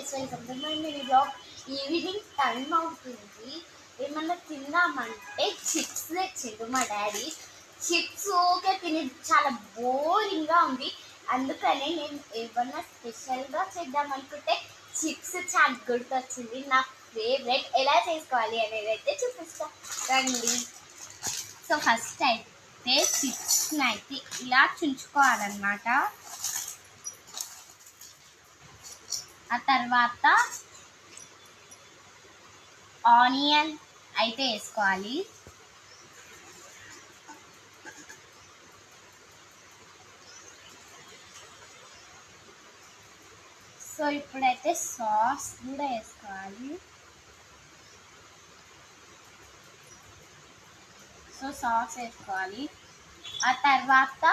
Guys, welcome to my mini blog. Evening time అవుతుంది. ఏమన్నా తిందామంటే chips తెచ్చిండు మా డాడీ. చిప్స్ ఓకే తిని చాలా బోరింగ్గా ఉంది. అందుకనే నేను ఏమన్నా స్పెషల్గా చేద్దాం అనుకుంటే చిప్స్ చాలా గుర్తొచ్చింది. నా ఫేవరెట్. ఎలా చేసుకోవాలి అనేది అయితే చూపిస్తా రండి. సో ఫస్ట్ అయితే చిప్స్ని అయితే ఇలా చుంచుకోవాలన్నమాట. ఆ తర్వాత ఆనియన్ అయితే వేసుకోవాలి. సో ఇప్పుడైతే సాస్ కూడా వేసుకోవాలి. సో సాస్ వేసుకోవాలి. ఆ తర్వాత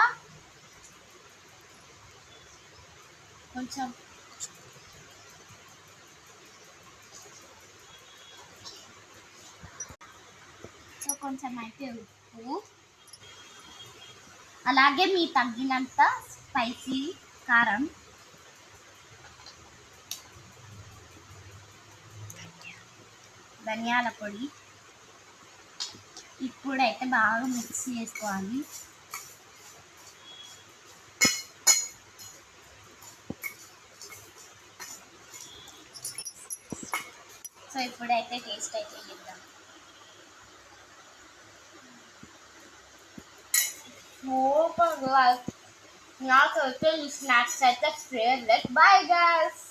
కొంచెం అయితే ఉప్పు, అలాగే మీ తగ్గినంత స్పైసీ కారం, ధనియాల పొడి. ఇప్పుడైతే బాగా మిక్స్ చేసుకోవాలి. సో ఇప్పుడైతే టేస్ట్ అయితే చేద్దాం. సూపర్. నాకైతే ఈ స్నాక్స్ అయితే ఫేవరెట్. Bye guys.